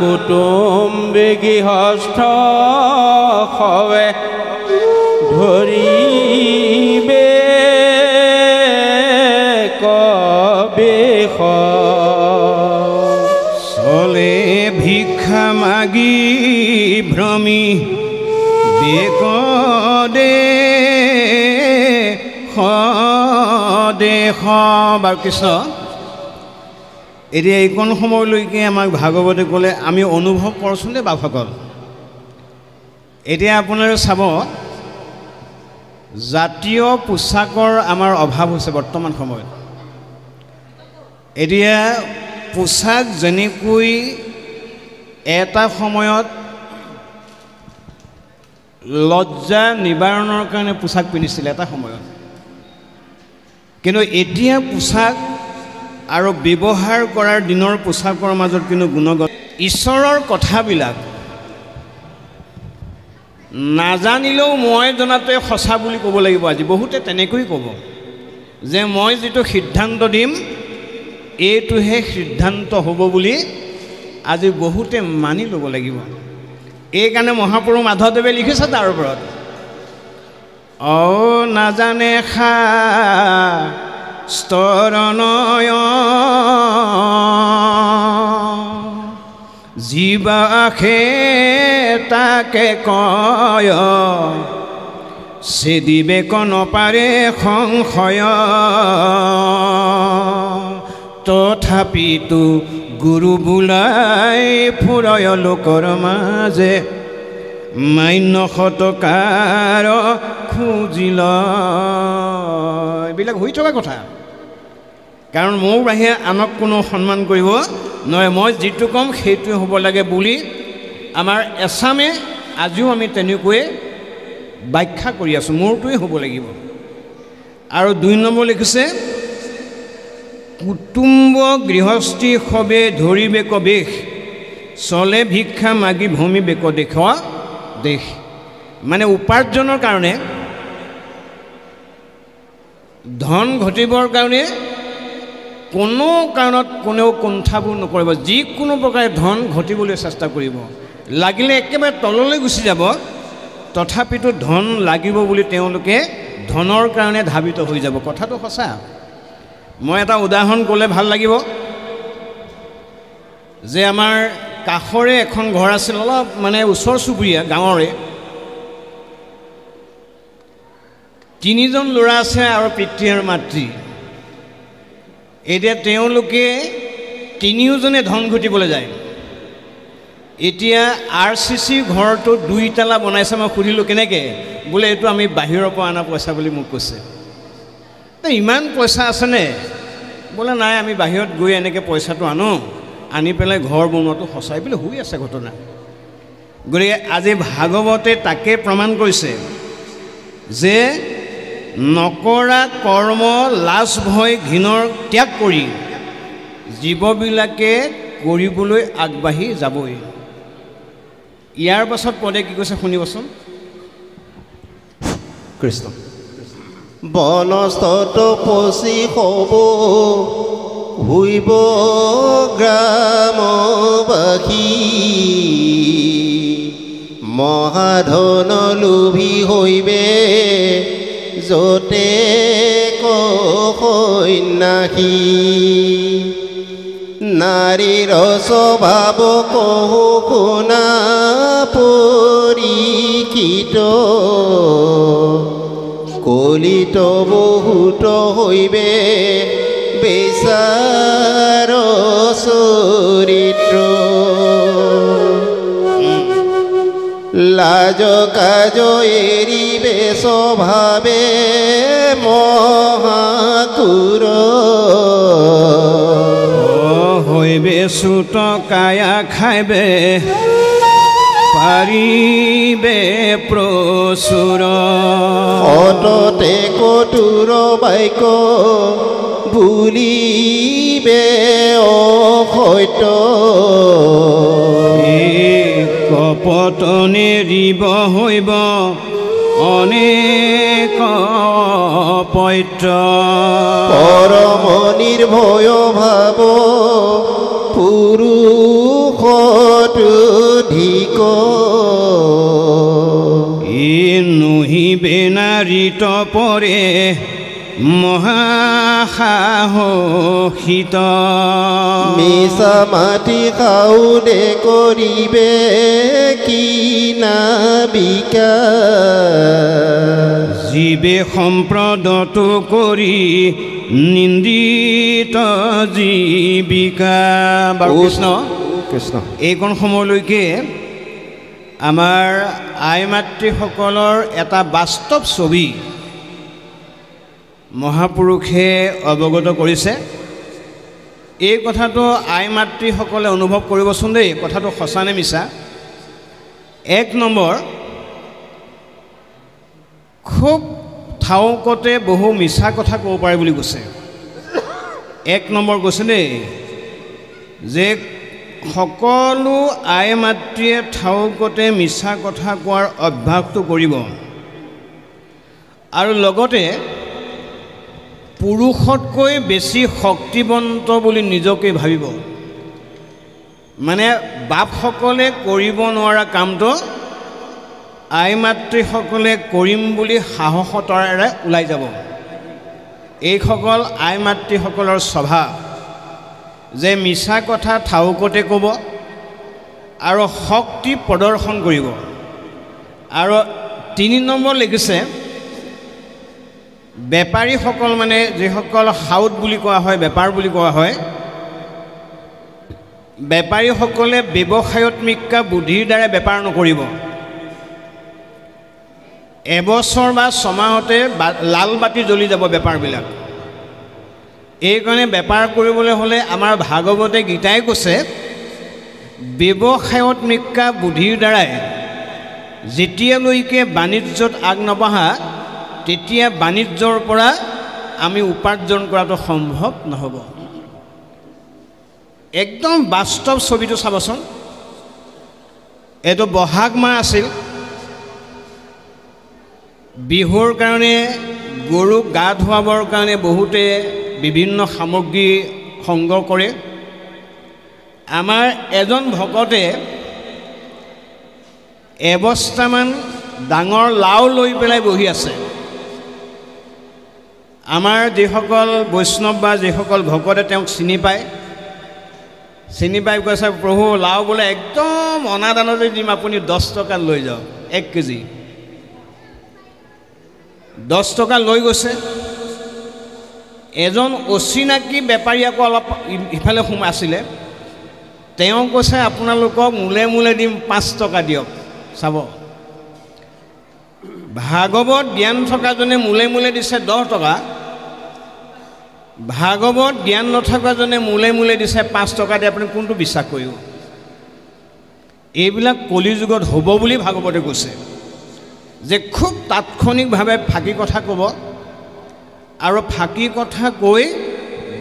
কুটুম্বী গৃহস্থ সবে ধৰিবে কবে চলে ভিক্ষা মাগি ভ্ৰমি বেকদে দেশ বাৰু কৃষ্ণ এতিয়া এইকণ সময়লৈকে আমাক ভাগৱতে ক'লে আমি অনুভৱ কৰোঁচোন দেই বাপসকল এতিয়া আপোনালোকে চাব জাতীয় পোছাকৰ আমাৰ অভাৱ হৈছে বৰ্তমান সময়ত এতিয়া পোছাক যেনেকৈ এটা সময়ত লজ্জা নিবাৰণৰ কাৰণে পোছাক পিন্ধিছিলে এটা সময়ত কিন্তু এতিয়া পোছাক আৰু ব্যৱহাৰ কৰাৰ দিনৰ পোছাকৰ মাজত কিন্তু গুণগত ঈশ্বৰৰ কথাবিলাক নাজানিলেও মই জনাটোৱে সঁচা বুলি ক'ব লাগিব আজি বহুতে তেনেকৈ ক'ব যে মই যিটো সিদ্ধান্ত দিম এইটোহে সিদ্ধান্ত হ'ব বুলি আজি বহুতে মানি ল'ব লাগিব এইকাৰণে মহাপুৰুষ মাধৱদেৱে লিখিছে তাৰ ওপৰত নাজানে স্তৰণয় জীৱাসে তাকে কয় সে দিবেক নপাৰে সংশয় তথাপিতো গুৰু বোলাই ফুৰয় লোকৰ মাজে মান্য শতকাৰ খুজিল এইবিলাক হৈ থকা কথা কাৰণ মোৰ বাহিৰে আনক কোনো সন্মান কৰিব নহয় মই যিটো কম সেইটোৱে হ'ব লাগে বুলি আমাৰ এছামে আজিও আমি তেনেকৈ ব্যাখ্যা কৰি আছোঁ মোৰটোৱে হ'ব লাগিব আৰু 2 নম্বৰ লিখিছে কুটুম্ব গৃহস্থী সবে ধৰিবে কবেশ চলে ভিক্ষা মাগি ভূমি বেক দেশ দেশ মানে উপাৰ্জনৰ কাৰণে ধন ঘটিবৰ কাৰণে কোনো কাৰণত কোনেও কুণ্ঠাবোৰ নকৰিব যিকোনো প্ৰকাৰে ধন ঘটিবলৈ চেষ্টা কৰিব লাগিলে একেবাৰে তললৈ গুচি যাব তথাপিতো ধন লাগিব বুলি তেওঁলোকে ধনৰ কাৰণে ধাবিত হৈ যাব কথাটো সঁচা মই এটা উদাহৰণ ক'লে ভাল লাগিব যে আমাৰ কাষৰে এখন ঘৰ আছিল অলপ মানে ওচৰ চুবুৰীয়া গাঁৱৰে 3জন ল'ৰা আছে আৰু পিতৃ আৰু মাতৃ এতিয়া তেওঁলোকে 3জনে ধন ঘটিবলৈ যায় এতিয়া RCC ঘৰটো 2 তালা বনাইছে মই সুধিলোঁ কেনেকৈ বোলে এইটো আমি বাহিৰৰ পৰা অনা পইচা বুলি মোক কৈছে ইমান পইচা আছেনে বোলে নাই আমি বাহিৰত গৈ এনেকৈ পইচাটো আনো আনি পেলাই ঘৰ বনোৱাটো সঁচাই বুলি হৈ আছে ঘটনা গতিকে আজি ভাগৱতে তাকে প্ৰমাণ কৰিছে যে নকৰা কৰ্ম লাজ ভয় ঘিনৰ ত্যাগ কৰি জীৱবিলাকে কৰিবলৈ আগবাঢ়ি যাবই ইয়াৰ পাছত পদে কি কৈছে শুনিবচোন কৃষ্ণ বনস্তত পচি হ'ব হুইব গ্ৰামবাসী মহাধন লোভী হৈবে যতে কন্যাসী নাৰীৰ স্বভাৱ কহু শুনা পৰিচিত কলিত বহুত হৈবে বেচাৰ চৰিত্ৰ লাজ কাজ এৰিবে স্বভাৱে মহাকুৰ হৈবে চুত কায়া খাইবে পাৰিবে প্ৰচুৰ অততে কটুৰ বাইক বুলিবে অসত্য কপট নেৰিব হৈব অনেক পৈত্ৰ পৰম নিৰ্ভয় ভাৱ পুৰুষতো ধিক ই নহিবে নাৰী তপৰে মহাসাহসিত মিছা মাটি খাউদে কৰিবে কি নাবিকা জীৱে সম্প্ৰদতো কৰি নিন্দিত জীৱিকা। বাৰু কৃষ্ণ কৃষ্ণ এইকণ সময়লৈকে আমাৰ আই মাতৃসকলৰ এটা বাস্তৱ ছবি মহাপুৰুষে অৱগত কৰিছে। এই কথাটো আই মাতৃসকলে অনুভৱ কৰিবচোন দেই, কথাটো সঁচা নে মিছা। 1 নম্বৰ, খুব ঠাউকতে বহু মিছা কথা ক'ব পাৰে বুলি কৈছে। 1 নম্বৰ কৈছে দেই যে সকলো আই মাতৃয়ে ঠাউকতে মিছা কথা কোৱাৰ অভ্যাসটো কৰিব আৰু লগতে পুৰুষতকৈ বেছি শক্তিবন্ত বুলি নিজকে ভাবিব। মানে বাপসকলে কৰিব নোৱাৰা কামটো আই মাতৃসকলে কৰিম বুলি সাহসতাৰে ওলাই যাব। এইসকল আই মাতৃসকলৰ স্বভাৱ যে মিছা কথা ঠাউকতে ক'ব আৰু শক্তি প্ৰদৰ্শন কৰিব। আৰু 3 নম্বৰ লিখিছে বেপাৰীসকল, মানে যিসকল হাউট বুলি কোৱা হয়, বেপাৰ বুলি কোৱা হয়, বেপাৰীসকলে ব্যৱসায়ত্মিকা বুদ্ধিৰ দ্বাৰা বেপাৰ নকৰিব। এবছৰ বা ছমাহতে লাল বাতি জ্বলি যাব বেপাৰবিলাক। এইকাৰণে বেপাৰ কৰিবলৈ হ'লে আমাৰ ভাগৱতে গীতাই কৈছে ব্যৱসায়ত্মিকা বুদ্ধিৰ দ্বাৰাই যেতিয়ালৈকে বাণিজ্যত আগ নবঢ়া তেতিয়া বাণিজ্যৰ পৰা আমি উপাৰ্জন কৰাটো সম্ভৱ নহ'ব। একদম বাস্তৱ ছবিটো চাবচোন। এইটো বহাগ মাহ আছিল। বিহুৰ কাৰণে গৰুক গা ধুৱাবৰ কাৰণে বহুতে বিভিন্ন সামগ্ৰী সংগ্ৰহ কৰে। আমাৰ এজন ভকতে এবস্তামান ডাঙৰ লাও লৈ পেলাই বহি আছে। আমাৰ যিসকল বৈষ্ণৱ বা যিসকল ভকতে তেওঁক চিনি পায়, চিনি পাই কৈছে প্ৰভু লাও বোলে একদম অনাদানতে দিম, আপুনি 10 টকাত লৈ যাওক 1 কেজি। 10 টকা লৈ গৈছে। এজন অচিনাকি বেপাৰী আকৌ অলপ ইফালে সোমাই আছিলে। তেওঁ কৈছে আপোনালোকক মূলে মূলে দিম 5 টকা দিয়ক। চাব, ভাগৱত জ্ঞান থকাজনে মূলে মূলে দিছে 10 টকা, ভাগৱত জ্ঞান নথকাজনে মূলে মূলে দিছে 5 টকা দি আপুনি কোনটো বিশ্বাস কৰিব? এইবিলাক কলিযুগত হ'ব বুলি ভাগৱতে কৈছে যে খুব তাৎক্ষণিকভাৱে ফাঁকি কথা ক'ব আৰু ফাঁকি কথা কৈ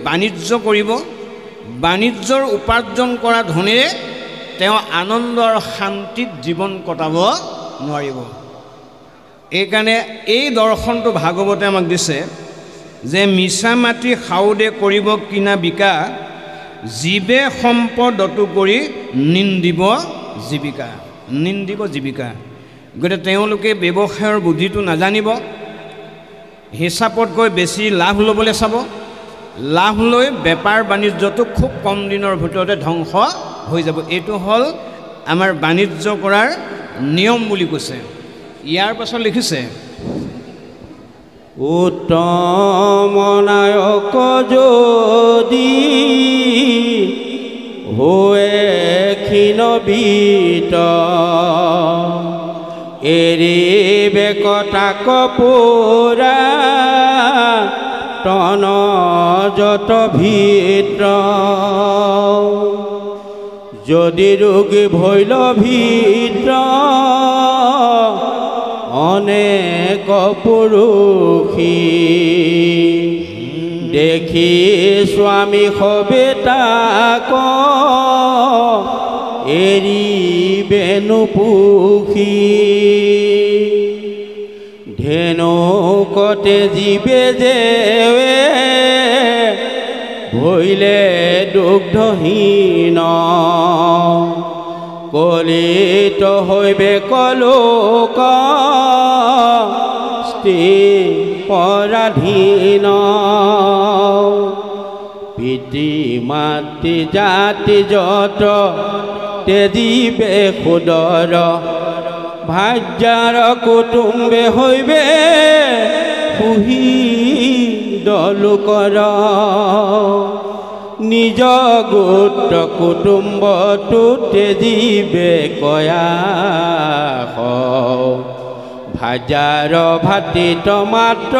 বাণিজ্য কৰিব। বাণিজ্যৰ উপাৰ্জন কৰা ধনেৰে তেওঁ আনন্দ আৰু শান্তিত জীৱন কটাব নোৱাৰিব। এইকাৰণে এই দৰ্শনটো ভাগৱতে আমাক দিছে যে মিছা মাটি সাউদে কৰিব কিনা বিকা, জীৱে সম্পদতো কৰি নিন্দিব জীৱিকা। নিন্দিব জীৱিকা। গতিকে তেওঁলোকে ব্যৱসায়ৰ বুদ্ধিটো নাজানিব, হিচাপত গৈ বেছি লাভ ল'বলৈ চাব। লাভ লৈ বেপাৰ বাণিজ্যটো খুব কম দিনৰ ভিতৰতে ধ্বংস হৈ যাব। এইটো হ'ল আমাৰ বাণিজ্য কৰাৰ নিয়ম বুলি কৈছে। ইয়াৰ পাছত লিখিছে উত্তম নায়ক যদি হোৱে ক্ষীণবিত, এৰিবে কথা কপোৰা তন যত ভিত্ৰ, যদি ৰোগী ভৈল ভিত্ৰ অনেক পুৰুষী, দেখি স্বামী হবে তাক এৰিবে নুপুষি, ধেনু কতে জীবে যে হইলে দুগ্ধহীন কলিত হইবে কলোক স্ত্রী পরাধীন পিতৃ মাতৃ জাতি যত তেজিবে সুদর ভাৰ্যাৰ কুটুম্বে হইবে পুহি দলোকৰ নিজ গোত্ৰ কুটুম্বটো তেজিবে কয়া ভাৰ্যাৰ ভাতৃত মাত্ৰ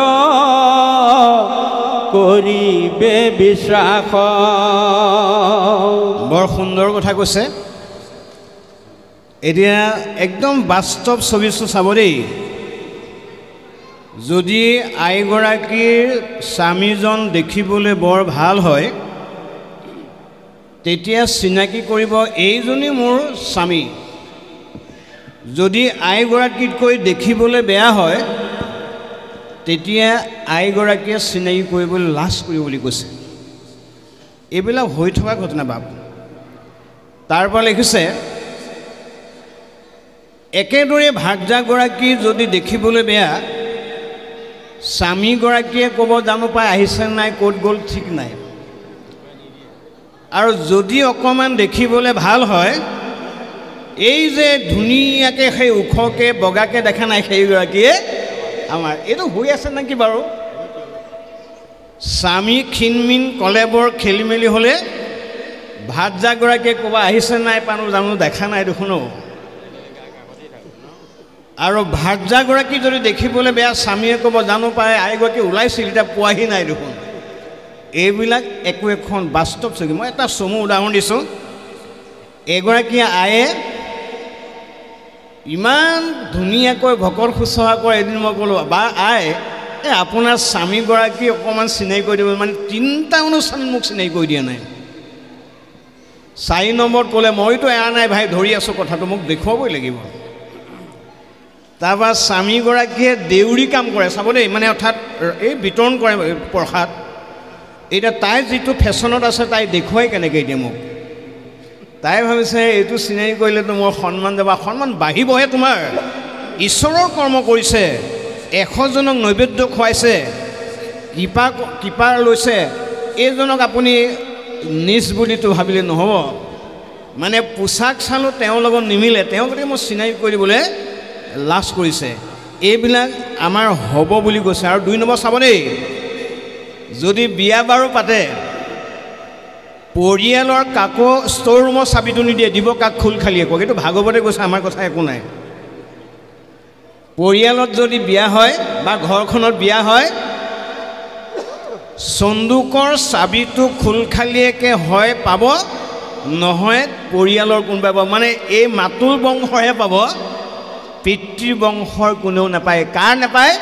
কৰিবে বিশ্বাস। বৰ সুন্দৰ কথা কৈছে। এতিয়া একদম বাস্তৱ ছবিটো চাব দেই। যদি আইগৰাকীৰ স্বামীজন দেখিবলৈ বৰ ভাল হয় তেতিয়া চিনাকি কৰিব এইজনী মোৰ স্বামী। যদি আইগৰাকীতকৈ দেখিবলৈ বেয়া হয় তেতিয়া আইগৰাকীয়ে চিনাকি কৰিবলৈ লাজ কৰিব বুলি কৈছে। এইবিলাক হৈ থকা ঘটনা বাপ। তাৰ পৰা লিখিছে একেদৰে ভাৰ্যাগৰাকী যদি দেখিবলৈ বেয়া স্বামীগৰাকীয়ে ক'ব জানো পাই আহিছে নাই ক'ত গ'ল ঠিক নাই। আৰু যদি অকণমান দেখিবলৈ ভাল হয় এই যে ধুনীয়াকৈ সেই ওখকৈ বগাকৈ দেখা নাই সেইগৰাকীয়ে আমাৰ। এইটো হৈ আছে নেকি বাৰু? স্বামী ক্ষীণমিন কলেবৰ খেলি মেলি হ'লে ভাৰ্যাগৰাকীয়ে ক'ব আহিছে নাই পানো জানো দেখা নাই দেখোন। আৰু ভাৰ্যাগৰাকী যদি দেখিবলৈ বেয়া স্বামীয়ে ক'ব জানো পাই আইগৰাকী ওলাইছিল এতিয়া পোৱাহি নাই দেখোন। এইবিলাক একো এখন বাস্তৱ ছবি। মই এটা চমু উদাহৰণ দিছোঁ। এগৰাকী আয়ে ইমান ধুনীয়াকৈ ভকত শুশ্ৰূষা কৰে। এদিন মই ক'লোঁ বা আই আপোনাৰ স্বামীগৰাকী অকণমান চিনাকি কৰি দিব। মানে 3টা অনুষ্ঠানত মোক চিনাকি কৰি দিয়া নাই। 4 নম্বৰত ক'লে মইতো এৰা নাই ভাই ধৰি আছোঁ কথাটো মোক দেখুৱাবই লাগিব। তাৰপৰা স্বামীগৰাকীয়ে দেউৰী কাম কৰে চাব দেই। মানে অৰ্থাৎ এই বিতৰণ কৰে প্ৰসাদ। এতিয়া তাই যিটো ফেশ্বনত আছে তাই দেখুৱাই কেনেকৈ এতিয়া মোক। তাই ভাবিছে এইটো চিনাকি কৰিলেতো মোৰ সন্মান যাবা। সন্মান বাঢ়িবহে তোমাৰ। ঈশ্বৰৰ কৰ্ম কৰিছে, 100জনক নৈবেদ্য খুৱাইছে, কৃপা লৈছে। এইজনক আপুনি নিজ বুলিতো ভাবিলে নহ'ব। মানে পোছাক চালোঁ তেওঁৰ লগত নিমিলে। তেওঁ গতিকে মই চিনাকি কৰি দিবলৈ লাজ কৰিছে। এইবিলাক আমাৰ হ'ব বুলি কৈছে। আৰু 2 নম্বৰ চাব দেই। যদি বিয়া বাৰু পাতে পৰিয়ালৰ কাকো ষ্ট'ৰ ৰুমৰ চাবিটো নিদিয়ে, দিব কাক খোল খালিয়ে কওক। এইটো ভাগৱতে কৈছে, আমাৰ কথা একো নাই। পৰিয়ালত যদি বিয়া হয় বা ঘৰখনত বিয়া হয় চন্দুকৰ চাবিটো খোল খালিয়েকে হয় পাব, নহয় পৰিয়ালৰ কোনোবাই পাব। মানে এই মাতুল বংশহে পাব, পিতৃ বংশৰ কোনেও নাপায়। কাৰ নাপায়?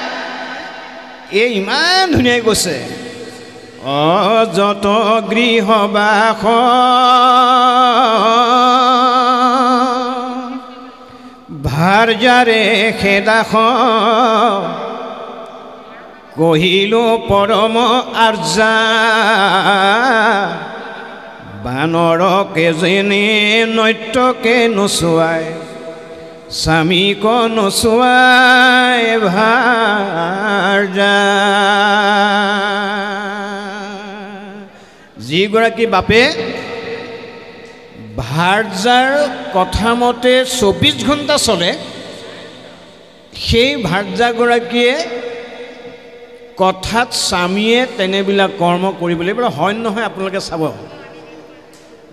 এই ইমান ধুনীয়াকৈ কৈছে যত গৃহবাস ভাৰ্যাৰে খেদাস কহিলো পৰম আৰ্যা বানৰকে যেনে নৃত্যকে নচুৱাই স্বামীক নচুৱাই ভাৰ্যা। যিগৰাকী বাপে ভাৰ্যাৰ কথামতে 24 ঘণ্টা চলে সেই ভাৰ্যাগৰাকীয়ে কথাত স্বামীয়ে তেনেবিলাক কৰ্ম কৰিবলৈ বোলে হয় নহয়। আপোনালোকে চাব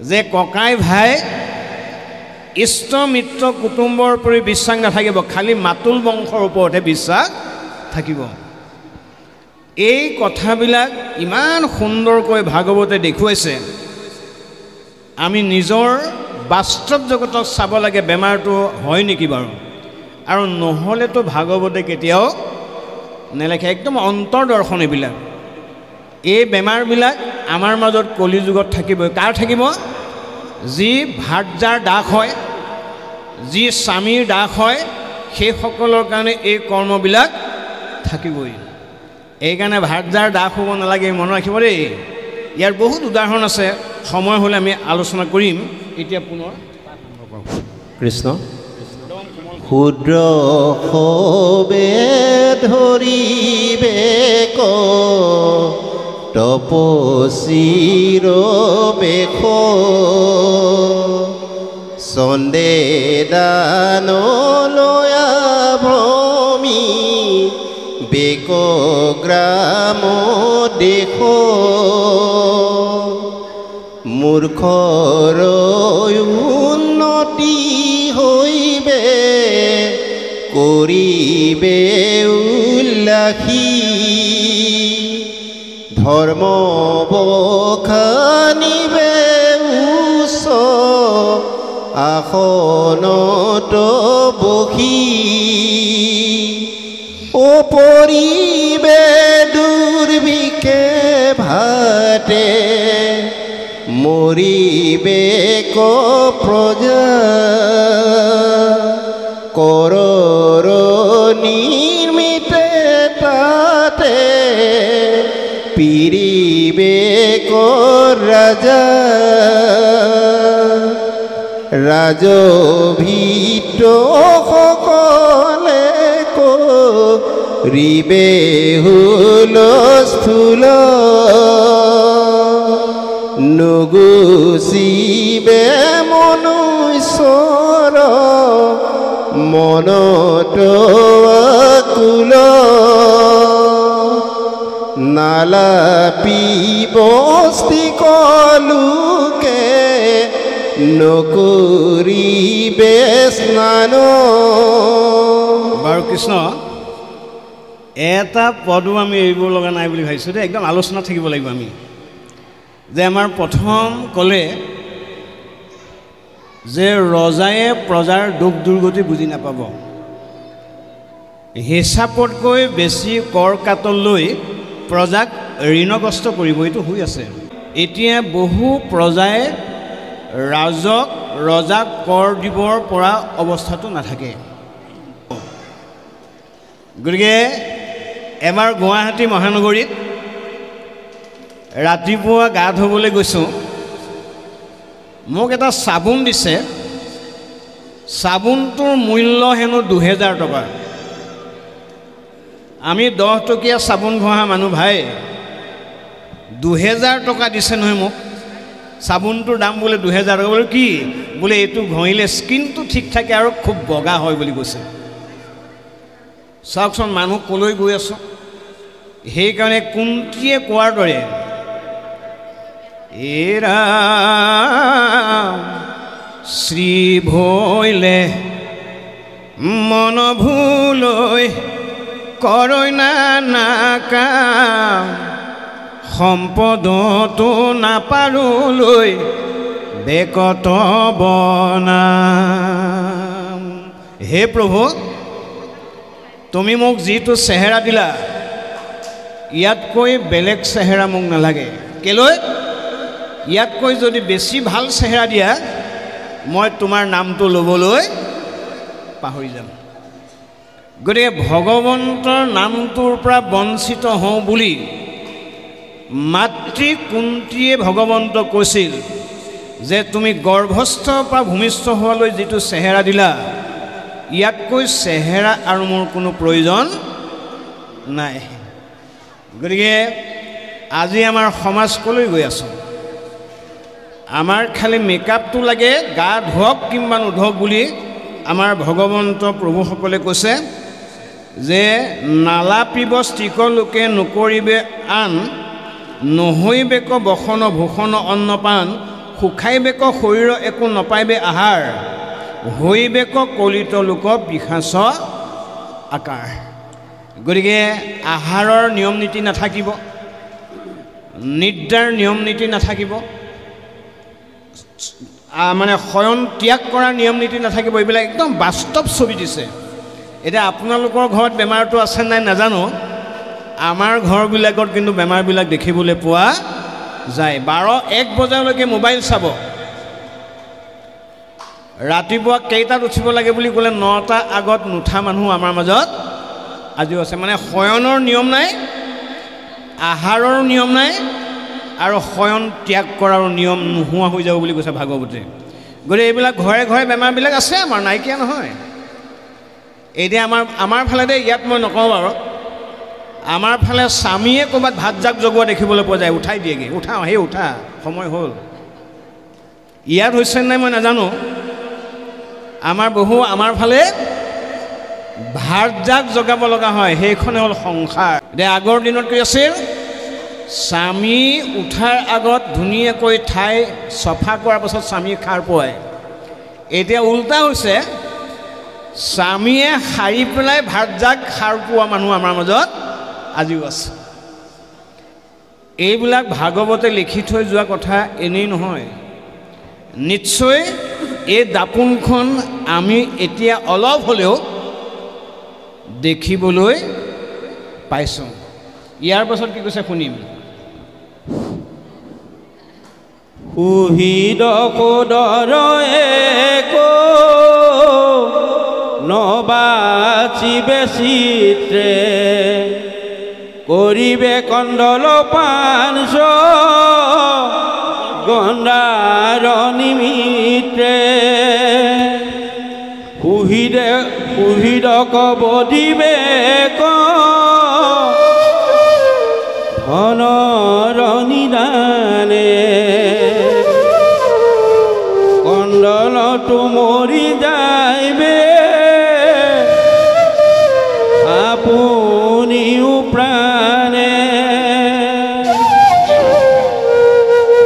যে ককাই ভাই ইষ্ট মিত্ৰ কুটুম্বৰ ওপৰত বিশ্বাস নাথাকিব, খালি মাতুল বংশৰ ওপৰতহে বিশ্বাস থাকিব। এই কথাবিলাক ইমান সুন্দৰকৈ ভাগৱতে দেখুৱাইছে। আমি নিজৰ বাস্তৱ জগতক চাব লাগে বেমাৰটো হয় নেকি বাৰু। আৰু নহ'লেতো ভাগৱতে কেতিয়াও নেলেখে। একদম অন্তৰ্দৰ্শন এইবিলাক। এই বেমাৰবিলাক আমাৰ মাজত কলি যুগত থাকিবই। কাৰ থাকিব? যি ভাৰ্যাৰ দাস হয়, যি স্বামীৰ দাস হয়, সেইসকলৰ কাৰণে এই কৰ্মবিলাক থাকিবই। এইকাৰণে ভাৰ্যাৰ দাস হ'ব নালাগে, মনত ৰাখিব দেই। ইয়াৰ বহুত উদাহৰণ আছে, সময় হ'লে আমি আলোচনা কৰিম। এতিয়া পুনৰ কৃষ্ণ ক্ষুদ্ৰ সবে ধৰিবে ক তপস্বীৰ বেশ চন্দে দানলয়া ভ্ৰমি বেক গ্ৰাম দেশ মূৰ্খৰ উন্নতি হইবে কৰিবে উল্লাসী ধৰ্ম বখানিবে উচ্চ আসনত বহি অপৰিবে দুৰ্ভিক্ষে ভাতে মৰিবে ক প্ৰজা কৰৰ নিৰ্মিতে তাতে পিৰিবে ক ৰাজা ৰাজভীত সকলে কৰিবে হুলস্থুল নুগুচিবে মনুষ্যৰ মনত আকুল নালাপিব স্তিকলোকে নকৰিবে স্নান। বাৰু কৃষ্ণ, এটা পদো আমি এৰিব লগা নাই বুলি ভাবিছোঁ দেই, একদম আলোচনা থাকিব লাগিব আমি। যে আমাৰ প্ৰথম ক'লে যে ৰজায়ে প্ৰজাৰ দুখ দুৰ্গতি বুজি নাপাব, হিচাপতকৈ বেছি কৰ কাটল লৈ প্ৰজাক ঋণগ্ৰস্ত কৰিব, এইটো হৈ আছে। এতিয়া বহু প্ৰজাই ৰজাক কৰ দিবৰ পৰা অৱস্থাটো নাথাকে। গতিকে এবাৰ গুৱাহাটী মহানগৰীত ৰাতিপুৱা গা ধুবলৈ গৈছোঁ, মোক এটা চাবোন দিছে, চাবোনটোৰ মূল্য হেনো 2000 টকা। আমি 10 টকীয়া চাবোন ঘঁহা মানুহ ভাই, 2000 টকা দিছে নহয় মোক। চাবোনটোৰ দাম বোলে 2000 টকা। বোলে কি? বোলে এইটো ঘঁহিলে স্কিনটো ঠিক থাকে আৰু খুব বগা হয় বুলি কৈছে। চাওকচোন মানুহ ক'লৈ গৈ আছোঁ। সেইকাৰণে কুন্তীয়ে কোৱাৰ দৰে এৰা শ্ৰী ভৈলে মন ভুলৈ কৰৈ নাকা সম্পদতো নাপাৰোলৈ বেকত বনাম। হে প্ৰভু, তুমি মোক যিটো চেহেৰা দিলা, ইয়াতকৈ বেলেগ চেহেৰা মোক নালাগে। কেলৈ? ইয়াতকৈ যদি বেছি ভাল চেহেৰা দিয়া, মই তোমাৰ নামটো ল'বলৈ পাহৰি যাম। গতিকে ভগৱন্তৰ নামটোৰ পৰা বঞ্চিত হওঁ বুলি মাতৃ কুন্তীয়ে ভগৱন্তক কৈছিল যে তুমি গৰ্ভস্থৰ পৰা ভূমিষ্ঠ হোৱালৈ যিটো চেহেৰা দিলা, ইয়াতকৈ চেহেৰা আৰু মোৰ কোনো প্ৰয়োজন নাই। গতিকে আজি আমাৰ সমাজ কলৈ গৈ আছোঁ? আমাৰ খালি মেকআপটো লাগে, গা ধুৱক কিম্বা নোধুৱক বুলি আমাৰ ভগৱন্ত প্ৰভুসকলে কৈছে যে নালাপিব স্ত্ৰীকলোকে নকৰিবে আন, নহৈবেক বসন ভূষণ অন্নপান, শুকাইবেক শৰীৰ একো নপাইবে আহাৰ, হৈবেক কলিত লোক পিশাচ আকাৰ। গতিকে আহাৰৰ নিয়ম নীতি নাথাকিব, নিদ্ৰাৰ নিয়ম নীতি নাথাকিব, মানে শয়ন ত্যাগ কৰাৰ নিয়ম নীতি নাথাকিব। এইবিলাক একদম বাস্তৱ ছবি দিছে। এতিয়া আপোনালোকৰ ঘৰত বেমাৰটো আছে নাই নাজানো, আমাৰ ঘৰবিলাকত কিন্তু বেমাৰবিলাক দেখিবলৈ পোৱা যায়। 12-1 বজালৈকে মোবাইল চাব, ৰাতিপুৱা কেইটাত উঠিব লাগে বুলি ক'লে 9টা আগত নুঠা মানুহ আমাৰ মাজত আজিও আছে। মানে শয়নৰ নিয়ম নাই, আহাৰৰ নিয়ম নাই, আৰু শয়ন ত্যাগ কৰাৰ নিয়ম নোহোৱা হৈ যাব বুলি কৈছে ভাগৱতে। গতিকে এইবিলাক ঘৰে ঘৰে বেমাৰবিলাক আছে, আমাৰ নাইকিয়া নহয়। এতিয়া আমাৰ ফালে দেই, ইয়াত মই নকওঁ বাৰু, আমাৰ ফালে স্বামীয়ে ক'ৰবাত ভাত জাক জগোৱা দেখিবলৈ পোৱা যায়, উঠাই দিয়েগৈ, উঠা সেই উঠা, সময় হ'ল। ইয়াত হৈছে নাই মই নাজানো, আমাৰ ফালে ভাত জাক জগাব লগা হয়, সেইখনে হ'ল সংসাৰ। এতিয়া আগৰ দিনত কি আছিল, স্বামী উঠাৰ আগত ধুনীয়াকৈ ঠাই চফা কৰাৰ পাছত স্বামী সাৰ পোৱায়। এতিয়া উল্টা হৈছে, স্বামীয়ে সাৰি পেলাই ভাত জাক সাৰ পোৱা মানুহ আমাৰ মাজত আজিও আছে। এইবিলাক ভাগৱতে লিখি থৈ যোৱা কথা এনেই নহয়। নিশ্চয় এই দাপোনখন আমি এতিয়া অলপ হ'লেও দেখিবলৈ পাইছোঁ। ইয়াৰ পাছত কি কৈছে শুনিম। সুহৃদ সুদৰ এক নবাচিবে চিত্ৰে, কৰিবে কণ্ডল পাঞ্চ গন্ধাৰ নিমিত্ৰে, সুহৃদক বধিবেক ধনৰ নিদানে, কণ্ডলটো মৰি যাইবে আপুনিও প্ৰাণে,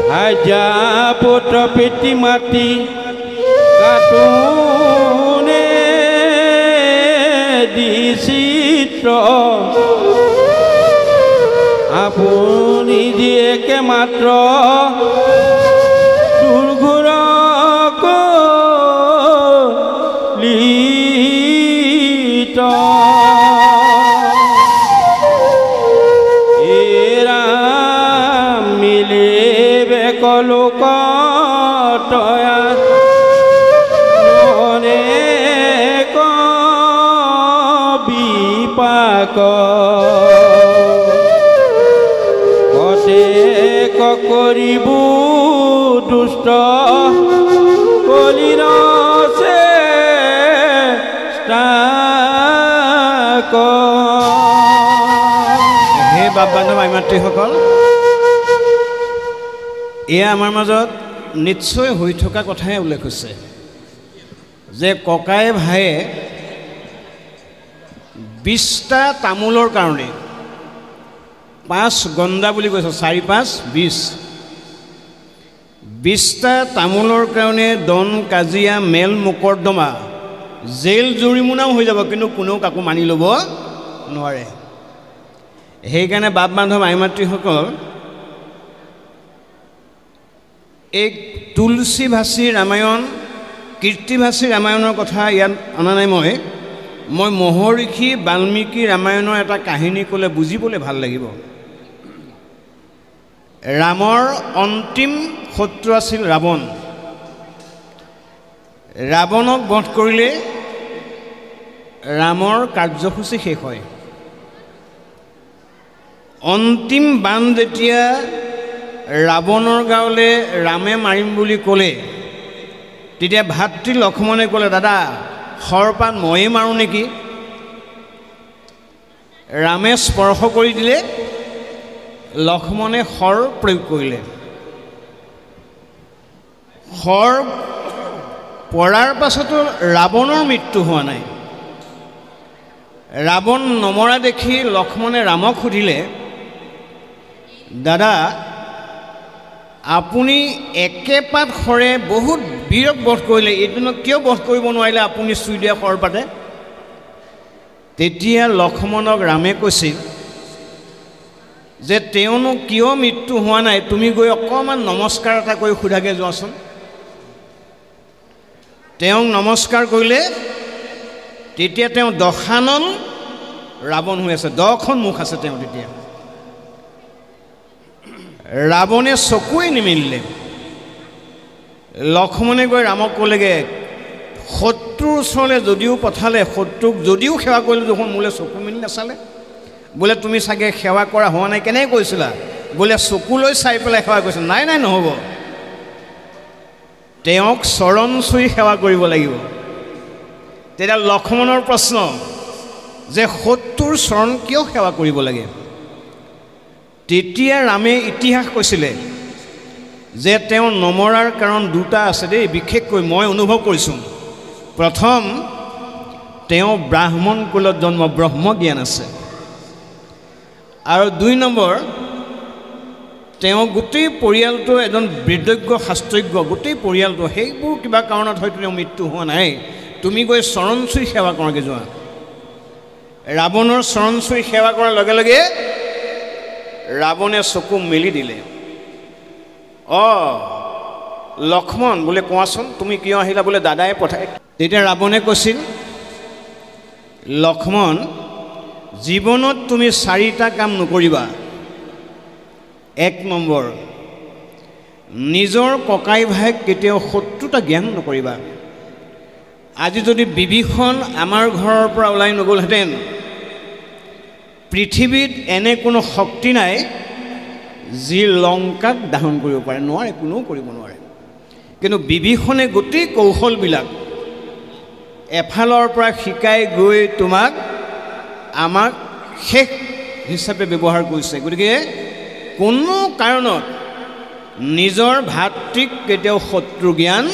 ভাজা পুত্ৰ পিতৃ মাতি কাটোনে দিচিত্ৰ, আপুনি জীয়েকে মাত্ৰ দুৰ্ঘুৰক লিত, এৰা মিলিবে কলোক তয়া অনেক বিপাক, কতেক কৰিব দুষ্ট কলিৰ চেষ্টাক। হে বাপ বান্ধৱ আই মাতৃসকল, এয়া আমাৰ মাজত নিশ্চয় হৈ থকা কথাই উল্লেখ হৈছে যে ককাই ভায়ে 20টা তামোলৰ কাৰণে 5 গণ্ডা বুলি কৈছে, 4 5 20, 20টা তামোলৰ কাৰণে দন কাজিয়া মেল মোকৰ্দমা জেল জৰিমনাও হৈ যাব, কিন্তু কোনেও কাকো মানি ল'ব নোৱাৰে। সেইকাৰণে বাপ বান্ধৱ আই মাতৃসকল, এই তুলসীভাষী ৰামায়ণ, কীৰ্তিভাষী ৰামায়ণৰ কথা ইয়াত অনা নাই। মই মহৰ্ষি বাল্মীকি ৰামায়ণৰ এটা কাহিনী ক'লে বুজিবলৈ ভাল লাগিব। ৰামৰ অন্তিম শত্ৰু আছিল ৰাৱণ। ৰাৱণক বধ কৰিলে ৰামৰ কাৰ্যসূচী শেষ হয়। অন্তিম বাণ যেতিয়া ৰাৱণৰ গাঁৱলৈ ৰামে মাৰিম বুলি ক'লে, তেতিয়া ভাতৃ লক্ষ্মণে ক'লে, দাদা শৰপাত ময়ে মাৰোঁ নেকি? ৰামে স্পৰ্শ কৰি দিলে, লক্ষ্মণে শৰ প্ৰয়োগ কৰিলে। শৰ পৰাৰ পাছতো ৰাৱণৰ মৃত্যু হোৱা নাই। ৰাৱণ নমৰা দেখি লক্ষ্মণে ৰামক সুধিলে, দাদা আপুনি একেপাত শৰে বহুত বীৰক বধ কৰিলে, এইজনক কিয় বধ কৰিব নোৱাৰিলে আপুনি চুই দিয়া শৰপাতে? তেতিয়া লক্ষ্মণক ৰামে কৈছিল যে তেওঁনো কিয় মৃত্যু হোৱা নাই, তুমি গৈ অকণমান নমস্কাৰ এটা কৰি সোধাকৈ যোৱাচোন। তেওঁক নমস্কাৰ কৰিলে, তেতিয়া তেওঁ দশানন ৰাৱণ হৈ আছে, 10খন মুখ আছে তেওঁ। তেতিয়া ৰাৱণে চকুৱে নিমিলিলে। লক্ষ্মণে গৈ ৰামক ক'লেগৈ, শত্ৰুৰ ওচৰলৈ যদিও পঠালে, শত্ৰুক যদিও সেৱা কৰিলে দেখোন মোলৈ চকু মেলি নাচালে, বোলে তুমি চাগে সেৱা কৰা হোৱা নাই, কেনেকৈ কৈছিলা? বোলে চকুলৈ চাই পেলাই সেৱা কৰিছে, নাই নাই নহ'ব, তেওঁক চৰণ চুই সেৱা কৰিব লাগিব। তেতিয়া লক্ষ্মণৰ প্ৰশ্ন যে শত্ৰুৰ চৰণ কিয় সেৱা কৰিব লাগে? তেতিয়া ৰামে ইতিহাস কৈছিলে যে তেওঁ নমৰাৰ কাৰণ দুটা আছে দেই, বিশেষকৈ মই অনুভৱ কৰিছোঁ। প্ৰথম, তেওঁ ব্ৰাহ্মণ কুলত জন্ম, ব্ৰহ্মজ্ঞান আছে। আৰু 2 নম্বৰ, তেওঁ গোটেই পৰিয়ালটো এজন বৃদ্ধজ্ঞ শাস্ত্ৰজ্ঞ, গোটেই পৰিয়ালটো, সেইবোৰ কিবা কাৰণত হয়তো তেওঁ মৃত্যু হোৱা নাই। তুমি গৈ চৰণ চুই সেৱা কৰাকৈ যোৱা। ৰাৱণৰ চৰণ চুই সেৱা কৰাৰ লগে লগে ৰাৱণে চকু মেলি দিলে। লক্ষ্মণ, বোলে কোৱাচোন তুমি কিয় আহিলা? বোলে দাদাই পঠাই। তেতিয়া ৰাৱণে কৈছিল, লক্ষ্মণ, জীৱনত তুমি 4টা কাম নকৰিবা। 1 নম্বৰ, নিজৰ ককাই ভাইক কেতিয়াও শত্ৰুতা জ্ঞান নকৰিবা। আজি যদি বিভীষণ আমাৰ ঘৰৰ পৰা ওলাই নগ'লহেঁতেন, পৃথিৱীত এনে কোনো শক্তি নাই যি লংকাক দাহন কৰিব পাৰে, নোৱাৰে, কোনেও কৰিব নোৱাৰে। কিন্তু বিভীষণে গোটেই কৌশলবিলাক এফালৰ পৰা শিকাই গৈ আমাক শেষ হিচাপে ব্যৱহাৰ কৰিছে। গতিকে কোনো কাৰণত নিজৰ ভাতৃক কেতিয়াও শত্ৰু জ্ঞান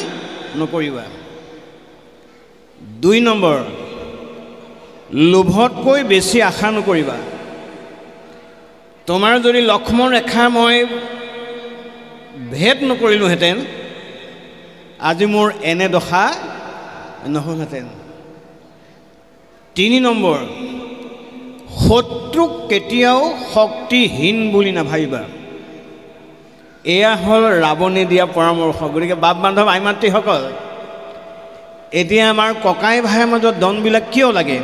নকৰিবা। 2 নম্বৰ, লোভতকৈ বেছি আশা নকৰিবা। তোমাৰ যদি লক্ষ্মণ ৰেখা মই ভেদ নকৰিলোহেঁতেন, আজি মোৰ এনে দশা নহ'লহেঁতেন। 3 নম্বৰ, শত্ৰুক কেতিয়াও শক্তিহীন বুলি নাভাবিবা। এয়া হ'ল ৰাৱণে দিয়া পৰামৰ্শ। গতিকে বাপ বান্ধৱ আই মাতৃসকল, এতিয়া আমাৰ ককাই ভাইৰ মাজত দনবিলাক কিয় লাগে?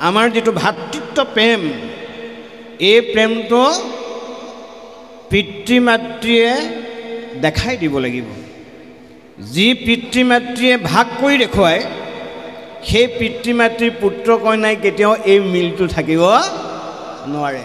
আমাৰ যিটো ভাতৃত্ব প্ৰেম, এই প্ৰেমটো পিতৃ মাতৃয়ে দেখাই দিব লাগিব। যি পিতৃ মাতৃয়ে ভাগ কৰি দেখুৱায়, সেই পিতৃ মাতৃৰ পুত্ৰ কন্যাই কেতিয়াও এই মিলটো থাকিব নোৱাৰে।